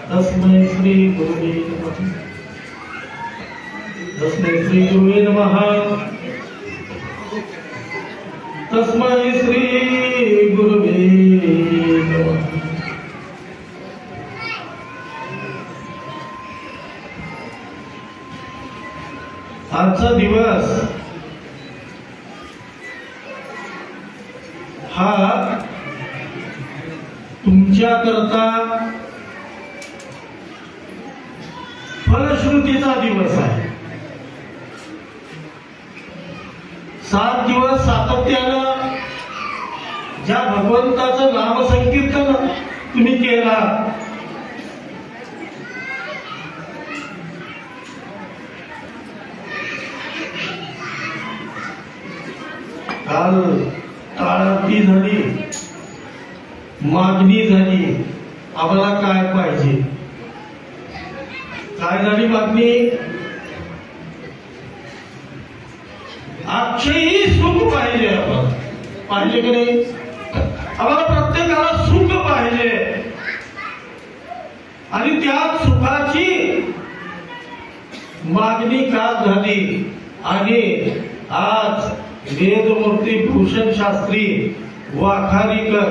तस्मै श्री गुरुवे नमः। तस्मै श्री गुरुवे नमः। तस्मै श्री गुरुवे नमः। आजचा दिवस हा तुमच्या करता फलश्रुतीचा दिवस आहे। 7 दिवस सातत्यानं ज्या भगवंताचं नामसंकीर्तन तुम्ही केला, काल टाळाटी झाली, मागणी झाली, आम्हाला काय पाहिजे, काय झाली मागणी? अक्षयी सुख पाहिजे, आपण पाहिजे की नाही? आम्हाला प्रत्येकाला सुख पाहिजे आणि त्या सुखाची मागणी का झाली? आणि आज वेदमूर्ती भूषण शास्त्री वाखारीकर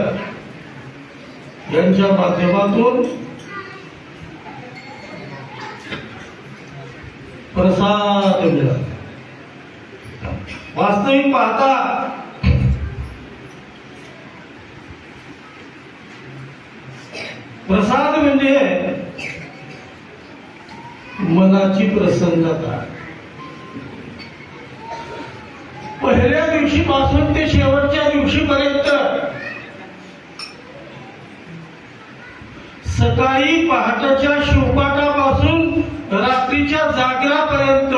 यांच्या माध्यमातून प्रसाद मिळाला। वास्तविक पाहता प्रसाद म्हणजे मनाची प्रसन्नता। पहिल्या दिवशीपासून ते शेवटच्या दिवशीपर्यंत, सकाळी पहाटेच्या शिवपाठापासून रात्रीच्या जागरापर्यंत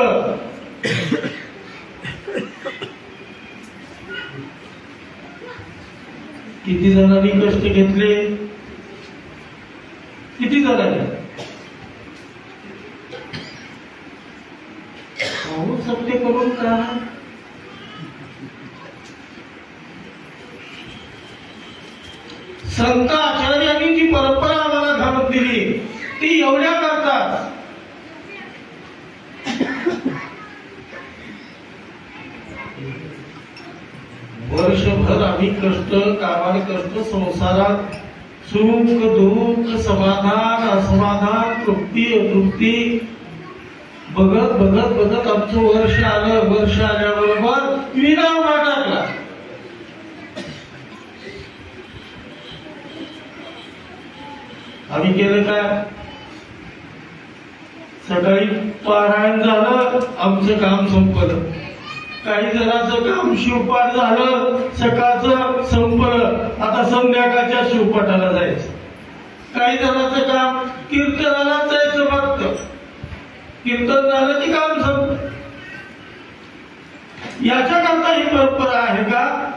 किती जणांनी कष्ट घेतले? किती जणांनी? सत्य करून का? संत आचार्यांनी जी परंपरा आम्हाला घालून दिली ती एवढ्या करतात। वर्षभर आम्ही कष्ट, कामाने कष्ट, संसारात सुख दुःख, समाधान असमाधान, तृप्ती अतृप्ती बघत बघत बघत आमचं वर्ष आलं। वर्ष आल्याबरोबर विराम टाकला। आम्ही केलं काय? सकाळी पारायण झालं, आमचं काम संपलं। काही जणांचं काम शिवपाठ झालं, सकाळचं संपलं, आता संध्याकाळच्या शिवपाठाला जायचं। काही जणांचं काम कीर्तनाला जायचं, फक्त कीर्तन झालं की काम संपलं। याच्याकरता ही परंपरा आहे का?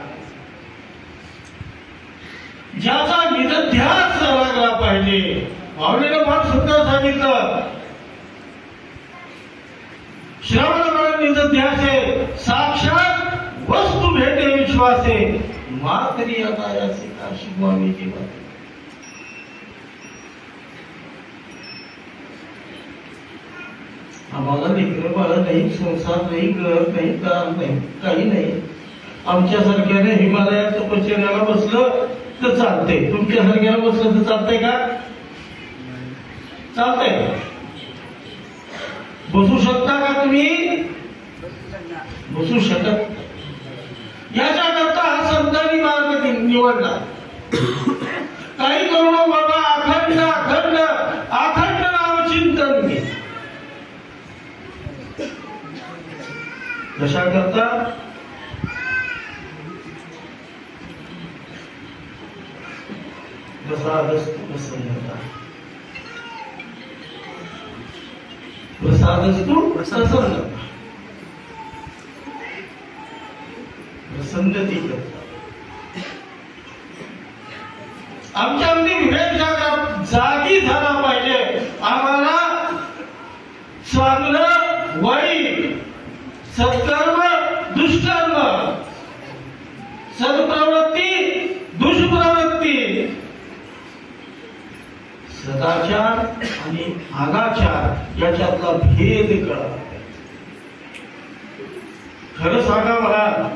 ज्याचा निधध्यास लागला पाहिजे। माऊलीने फार सुंदर सांगितलं, श्रवण निधध्यासे साक्षात वस्तु भेटे विश्वासे मातरी अनायासे काशी मामी जीवा। आम्हाला लेकरं बाळ नाही, संसार नाही, घर नाही, दार नाही, काही नाही। आमच्यासारख्याने हिमालयात तपश्चर्याला बसलं तर चालतंय, तुमच्यासारख्याला बसलं तर चालतंय का? चालतंय? बसू शकता का तुम्ही? बसू शकत। याच्याकरता हा संतांनी मार्ग निवडला। काही करू नको बाबा, अखंड अखंड अखंड नामचिंतन घे। कशाकरता? प्रसादस्तु प्रसन्नता। प्रसादस्तु प्रसन्नता, प्रसन्नती करता। आमच्यामध्ये विवेक जागी झाला पाहिजे। आम्हाला चांगलं वाईट, सत्कर्म दुष्कर्म, सत्प्रवृत्ती दुष्प्रवृत्ती सदाचार आणि अनाचार याच्यातला भेद कळा. खरं सांगा मला,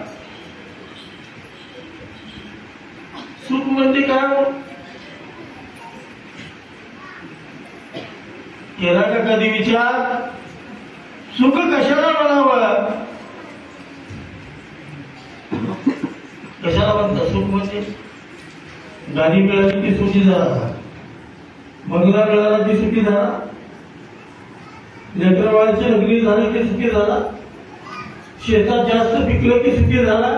सुख म्हणजे काय? केला का कधी विचार? सुख कशाला म्हणावं? कशाला म्हणतात सुख? म्हणजे गाडी मिळाली की सुखी झाला, बंगला मिळाला की सुखी झाला, लेकरवाळीची लग्नी झाली की सुखी झाला, शेतात जास्त पिकलं की सुखी झाला.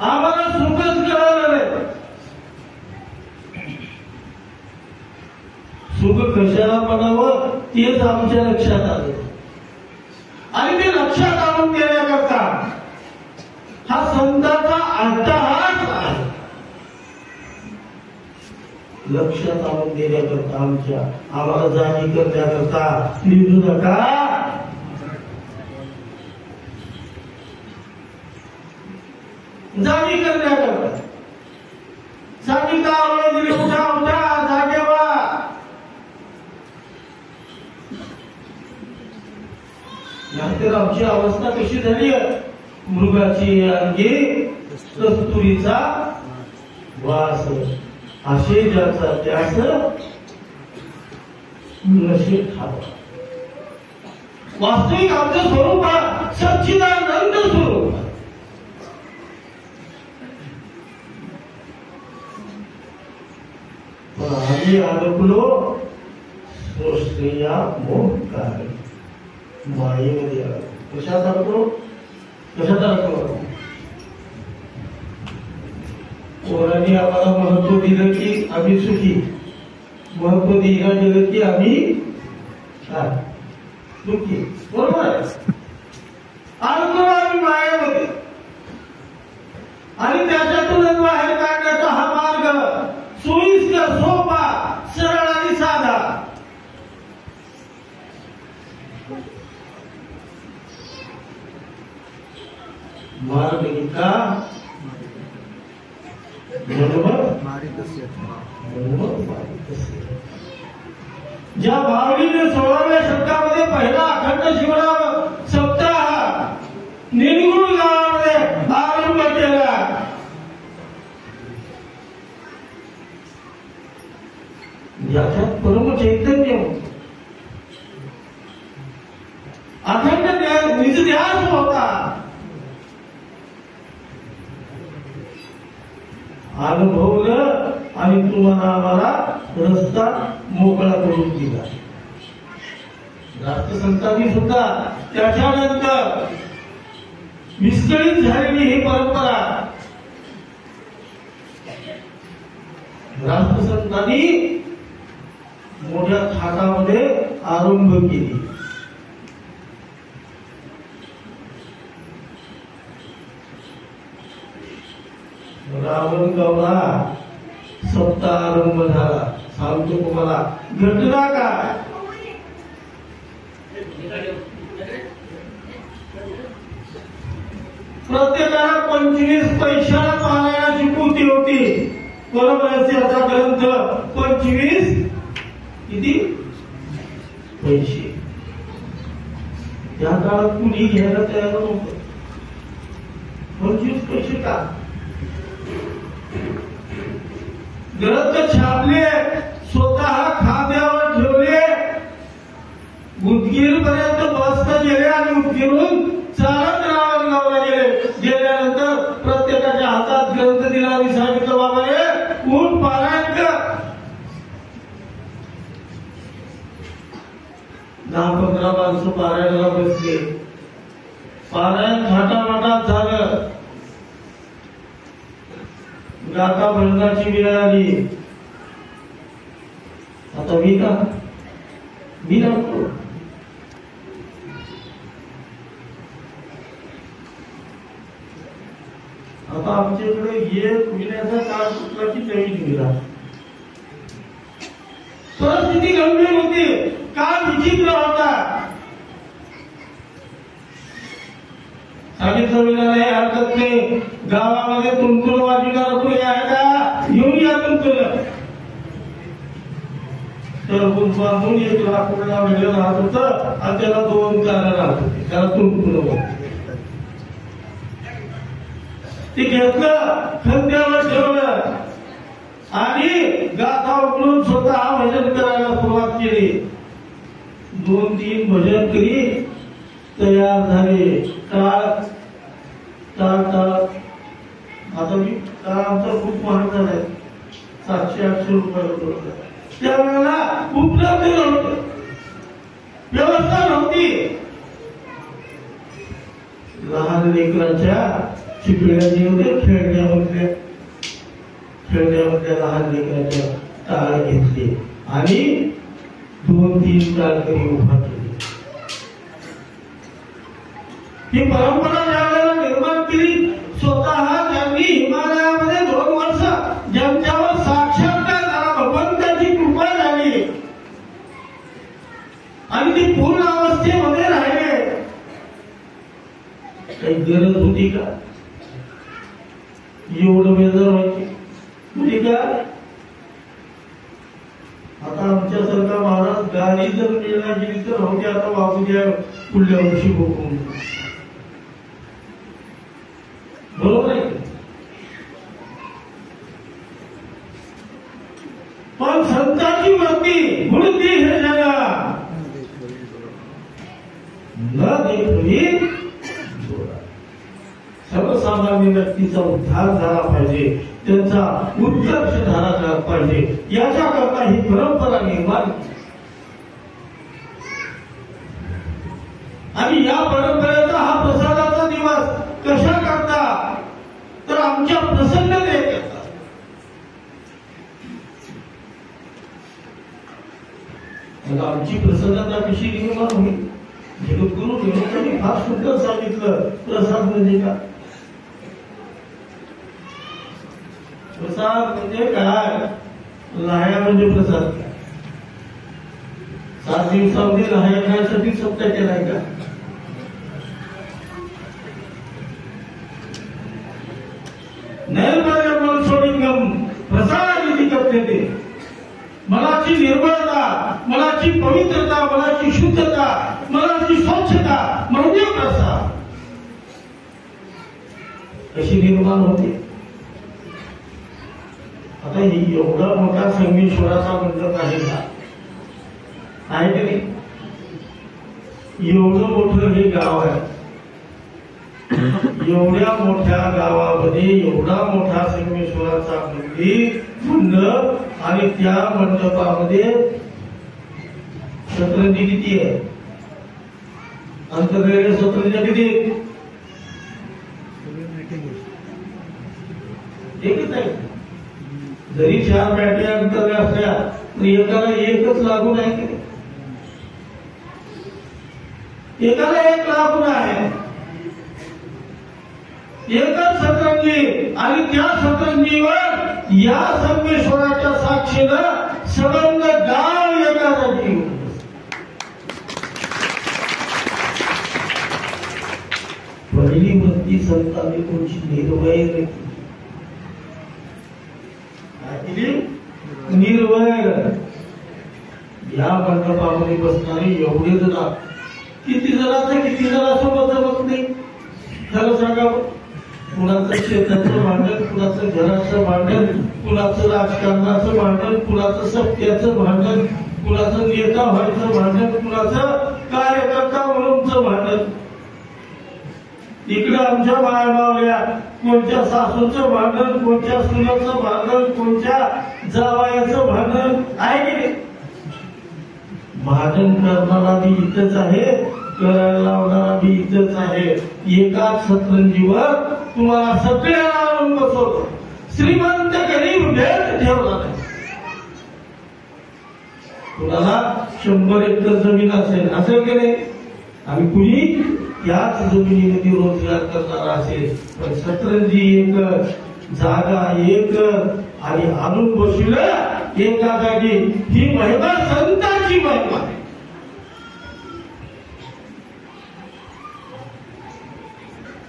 आम्हाला सुखच कळालं नाही. सुख कशाला म्हणावं तेच आमच्या लक्षात आलं. आणि ते लक्षात आणून देण्याकरता हा संतांचा अट्टहास आहे. लक्षात आणून देण्याकरता आम्हाला जाणी करण्याकरता निघू नका. जाणी करण्याकरता सांगितलं आवड दिली, उठा उठा जागे व्हा. नाहीतर आमची अवस्था कशी झाली? मृगाची अंगी कस्तुरीचा वास, असे ज्याचा त्यास नशीब खावा. वास्तविक आमचं स्वरूप हा सच्चिदानंद स्वरूप. पण आम्ही अडकलो स्त्रिया मोहकार मायेमध्ये. कशात अडकलो? कशात अडकलो? पोरांनी आम्हाला महत्व दिलं की आम्ही सुखी, महत्व दिलं गेलं की आम्ही दुःखी. बरोबर आहे. अडकलो आम्ही मायेमध्ये, आणि त्याच्यातूनच बाहेर काढण्याचा हा मार्ग सोयीस्कर, सोपा, सरळ आणि साधा. मार्ग इतका ज्या भावनीने 16व्या शतकामध्ये पहिला अखंड शिवराम सप्ताह निरगुण गावामध्ये आरंभ केला. याच्यात परम चैतन्य, अखंड निजध्यास होता. अनुभवलं आणि तुम्हाला आम्हाला रस्ता मोकळा करून दिला. राष्ट्रसंतांनी सुद्धा त्याच्यानंतर विस्कळीत झालेली ही परंपरा राष्ट्रसंतांनी मोठ्या थाटामध्ये आरंभ केली. रावण गवळा सप्ताह आरंभ झाला. सांगतो तुम्हाला घटना काय. प्रत्येकाला 25 पैशाला पारायणाची पूर्ती होती. परमरहस्याचा ग्रंथ 25 किती पैसे. त्या काळात कुणी घ्यायला तयार नव्हतं. 25 पैसे का? ग्रंथ छापले, स्वतः खात्यावर ठेवले, उदगीर पर्यंत बसत गेले आणि उदगीरून चालत रावणगावला गेले. गेल्यानंतर प्रत्येकाच्या हातात ग्रंथ दिला आणि सांगितलं, बाबा रे उठ पारायण कर. 10-15 माणसं पारायणाला बसले. पारायण थाटामाटात झालं. गाता भजनाची वेळ आली. आता मी लागतो. आता आमच्याकडे एक विण्याचा काळ सुटला की नवीन विरा. परिस्थिती गंभीर होती. काळ विचित्र होता. सांगितलं विनाला हे हरकत नाही, गावामध्ये तुमतुन वाजविणारा कोणी आहे का? येऊन या तुमतुन. टरबूज बांधून 1 लाख रुपयाला वेगळं राहत होतं आणि त्याला 2 कार राहत होते, त्याला तुंबून ते घेतलं, खांद्यावर ठेवलं आणि गाथा उकळून स्वतः भजन करायला सुरुवात केली. 2-3 भजन करी तयार झाले. टाळ टाळ टाळ आता मी टाळांचा खूप महाग झालाय, 700-800 रुपये होतो. त्यावेळेला उपलब्ध नव्हतं, व्यवस्था नव्हती. लहान लेकरांच्या चिपळ्यामध्ये खेळण्यामध्ये लहान लेकरांच्या टाळ घेतले आणि 2-3 टाळकरी उभा केली. ही परंपरा ज्यावेळेला निर्माण केली, स्वतः ज्यांनी हिमालयामध्ये 2 वर्ष ज्यांच्यावर साक्षात्कार झाला, भगवंताची कृपा झाली आणि ती पूर्ण अवस्थेमध्ये राहिले, काही गरज होती का एवढं बेजार व्हायची? होती का? आता आमच्यासारखा महाराज गाडी जर मिळणार गेली तर होते, आता वाहू द्या पुढल्या वर्षी बघून. बरोबर आहे. पण संतांची वृत्ती वृत्ती हे जगा न देखणी सर्वसामान्य व्यक्तीचा उद्धार झाला पाहिजे, त्यांचा उत्कर्ष झाला पाहिजे, याच्याकरता ही परंपरा निर्माण. आणि या परंपरेचा हा प्रसादाचा दिवस कशा करता तर आमच्या प्रसन्नतेकरता. आमची प्रसन्नता कशी निर्माण होईल? जगद्गुरु देवतांनी फार सुंदर सांगितलं, प्रसाद म्हणजे काय? प्रसाद म्हणजे काय? लाह्या म्हणजे प्रसाद काय? 7 दिवसामध्ये लाह्या खाण्यासाठी सप्ताह केलाय का? नैर्मल्यम सोडिंगम प्रसाद इति कथ्यते. मनाची निर्मळता, मनाची पवित्रता, मनाची शुद्धता, मनाची स्वच्छता म्हणजे प्रसाद. कशी निर्माण होते? आता ही एवढा मोठा संगमेश्वराचा मंडप आहे का? आहे की नाही? एवढं मोठं हे गाव आहे, एवढ्या मोठ्या गावामध्ये एवढा मोठा संगमेश्वराचा मंडप आणि त्या मंडपामध्ये सतरंजी किती आहे? अंतर्गत सतरंजी किती? एकच आहे. जरी 4 बॅटऱ्या अंतर असल्या तरी एकाला एकच लागून आहे की एकाला 1 लागून आहे. एकच सतरंजी आणि त्या सतरंजीवर या संगमेश्वराच्या साक्षीनं सबंध गाव एका जागी. पहिली वृत्ती संतांनी कोणची निर्वैर निर्वैर. या मंडपामध्ये बसणारे एवढे जण, किती जणांसोबत जमत नाही? खरं सांगा. कुणाचं शेताचं भांडण, कुणाचं घराचं भांडण, कुणाचं राजकारणाचं भांडण, कुणाचं सत्याचं भांडण, कुणाचं नेता व्हायचं भांडण, कुणाचं कार्यकर्ता म्हणूनचं भांडण. इकडे आमच्या मायबावल्या कोणत्या सासूचं भांडण, कोणत्या सुनाचं भांडण, कोणत्या जावयाचं भांडण आहे की नाही? भांडण करणारा बी इथंच आहे, करायला लावणारा बी इथंच आहे. एकाच सतरंजीवर तुम्हाला सगळ्यांना आणून बसवतो. श्रीमंत गरीब भेद ठेवला नाही. कुणाला 100 एकर जमीन असेल की नाही, आणि कुणी याच जमिनीमध्ये रोजगार करणारा असेल, पण सतरंजी एक, जागा एक आणि आणून बसविलं एका जागी. ही महिमा संतांची महिमा.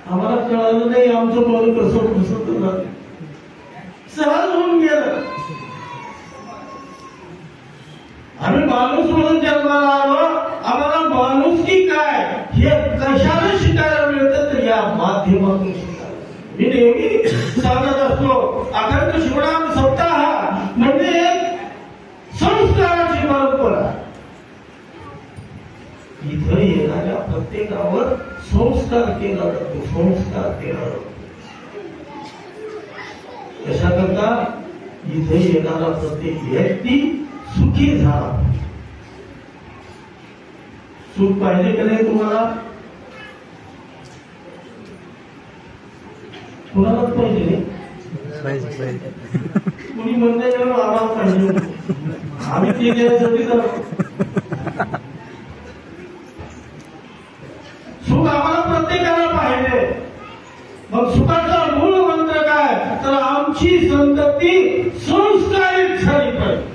आम्हाला कळालं नाही आमचं बरं कसं सहज होऊन गेलं. आम्ही माणूस म्हणून जन्माला आलो, आम्हाला माणुसकी काय हे कशाला शिकायला मिळतं तर या माध्यमातून शिकायला. मी नेहमी सांगत असतो, अखंड शिवराम सप्ताह म्हणजे संस्काराची परंपरा. इथं येणाऱ्या प्रत्येकावर संस्कार केला जातो, संस्कार केला जातो. कशा करता इथे येणारा प्रत्येक व्यक्ती सुखी झाला. सुख पाहिजे का नाही तुम्हाला? कुणालाच पाहिजे नाही. कुणी म्हणते आम्हाला पाहिजे, आम्ही ते देण्यासाठी सुख आम्हाला प्रत्येकाला पाहिजे. मग सुखाचा मूळ मंत्र काय तर आमची संतती संस्कारित झाली पाहिजे.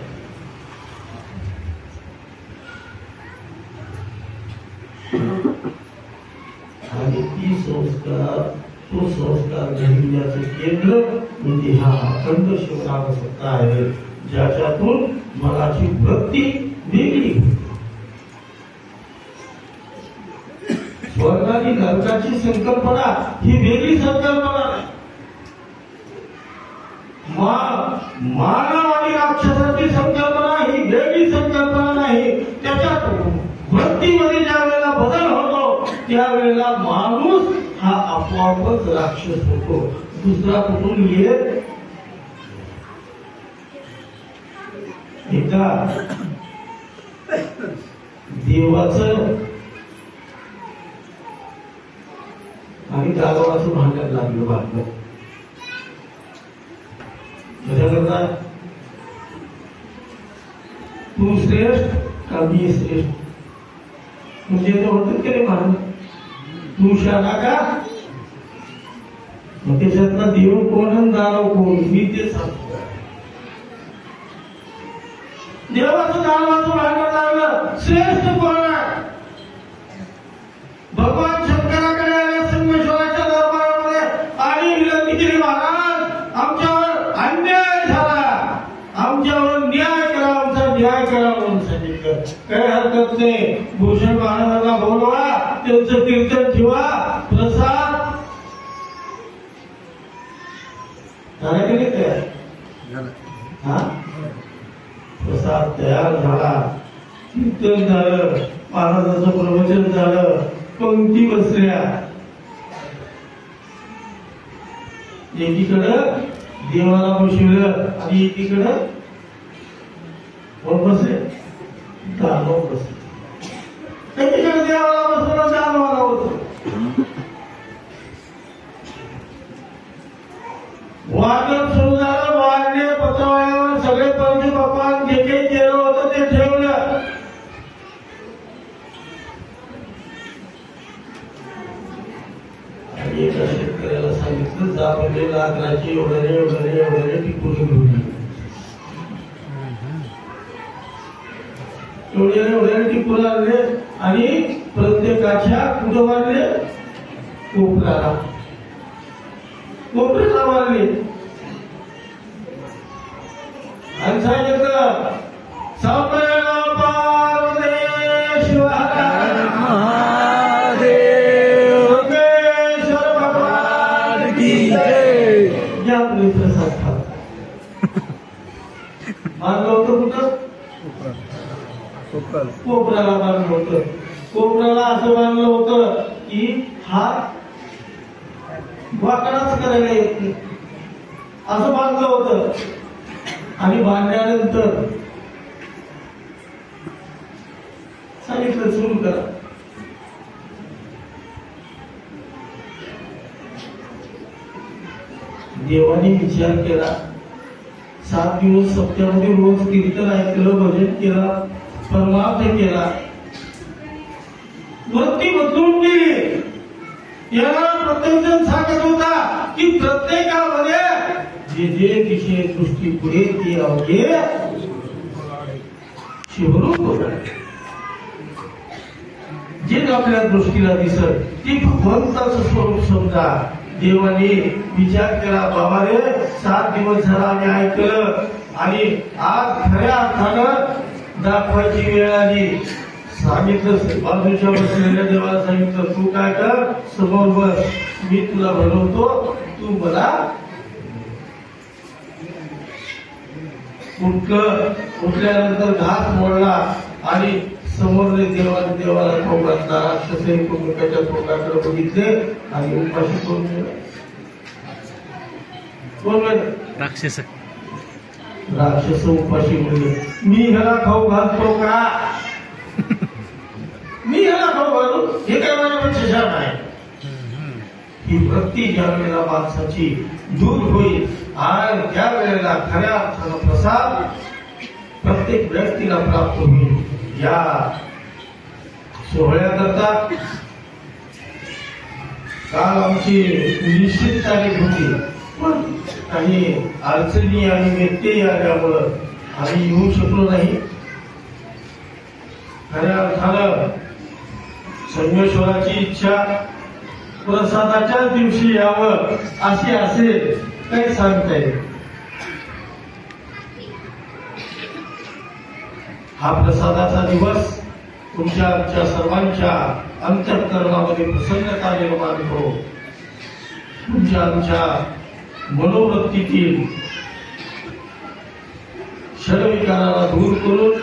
आणि ती संस्कार तो संस्कार घडविण्याचं केंद्र म्हणजे हा अखंड शिवराम सत्ता आहे, ज्याच्यातून मनाची वृत्ती वेगळी होती. स्वर्ग आणि नरकाची संकल्पना ही वेगळी संकल्पना नाही. मानव आणि राक्षसाची संकल्पना ही वेगळी संकल्पना नाही. त्याच्यात वृत्तीमध्ये ज्या वेळेला बदल होतो त्यावेळेला माणूस हा आपोआपच राक्षस होतो, दुसरा कुठून येत. एका देवाचं आणि गावाचं भांडण लागलं बातम्या. कशाकरता? तू श्रेष्ठ का मी श्रेष्ठ, म्हणजे ते होतं की नाही भांडण. तू शाळा का, मग त्याच्यातला देव कोण आणि दानव कोण मी ते सांगतो. देवाचं दानवाचं भांडण लागलं, श्रेष्ठ कोण आहे? भगवान शंकराकडे आले संगमेश्वराच्या दरबारामध्ये आणि विनंती केली, महाराज आमच्यावर अन्याय झाला, आमच्यावर न्याय करा, आमचा न्याय करा म्हणून सांगितलं. काही हरकत नाही, भूषण महाराजांना बोलवा, त्यांचं कीर्तन ठेवा, प्रसाद झाला की नाही तयार? हा प्रसाद तयार झाला, कीर्तन झालं, महाराजांचं प्रवचन झालं, पंक्ती बसल्या. एकीकडं देवाला बसवलं आणि एकीकडं कोण बसले? दानव बसले. एकीकडे देवाला बसवलं, दानवाला बसवलं. वादन सुरू झालं, वाढले पत्रावळ्यावर सगळे पंच भगवान जे काही केलं होतं ते ठेवलं. आणि एका शेतकऱ्याला सांगितलं, जा म्हणजे लाकडाची एवढ्याने टिकून घेऊन एवढ्याने टिकून आणले आणि प्रत्येकाच्या कुठं मारले? कोपऱ्याला मारले. आणि सांगितलं, सापडेला पार्वती शिवाय महादेव योगेश्वर भगवान की जय. या प्रसाद खा. मारलं होतं कुठं? कोपऱ्याला बांधलं होतं. कोपऱ्याला असं बांधलं होतं की हात वाकडाच करायला येत नाही, असं बांधलं होतं. आणि बांधल्यानंतर सांगितलं सुरू करा. देवाने विचार केला, 7 दिवस सप्त्यामध्ये रोज कीर्तन ऐकलं, भजन केलं, परमार्थ केला, वृत्ती बदलून गेली. याला प्रत्येक जण सांगत होता की प्रत्येकामध्ये जे जे विषय दृष्टी पुढे ते अवघे शिवरूप होतात. जे आपल्या दृष्टीला दिसत ते भगवंताचं स्वरूप समजा. देवाने विचार केला, बाबा रे 7 दिवस झाला आम्ही ऐकलं आणि आज खऱ्या अर्थानं दाखवायची वेळ आली. सांगितलं, बाजूच्या बसलेल्या देवाला सांगितलं, तू काय कर, समोर बस, मी तुला भरवतो, तू मला उठल्यानंतर घास मोडला आणि समोरले देवाला खाऊ घातला. राक्षसही एकमेकाच्या तोंडाकडे बघितले आणि उपाशी कोण राक्षस उपाशी म्हणले, मी ह्याला खाऊ घालतो का? मी ह्याला खाऊ घालू? हे काय माझ्यापेक्षा छान आहे? ही वृत्ती ज्या वेळेला माणसाची दूर होईल आणि त्या वेळेला खऱ्या अर्थानं प्रसाद प्रत्येक व्यक्तीला प्राप्त होईल. या सोहळ्याकरता काल आमची निश्चित तारीख होती, पण काही अडचणी आणि व्यत्यय आल्यामुळं आम्ही येऊ शकलो नाही. खऱ्या अर्थानं संगमेश्वराची इच्छा प्रसादाच्याच दिवशी यावं असे असेल, काही सांगता येईल. हा प्रसादाचा दिवस तुमच्या आमच्या सर्वांच्या अंतःकरणामध्ये प्रसन्नता निर्माण करो. तुमच्या आमच्या मनोवृत्तीतील षडविकाराला दूर करून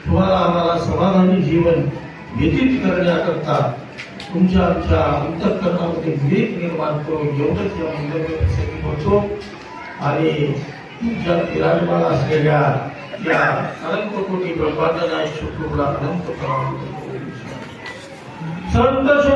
तुम्हाला आम्हाला समाधानी जीवन व्यतीत करण्याकरता तुमच्या आमच्या अंतःकरणामध्ये विवेक निर्माण करून एवढंच या मंदिरासाठी होतो. आणि तुमच्या विराजमान असलेल्या या अनंत कोटी ब्रह्मांड नायक शुक्रला अनंत प्रणाम. संत श्री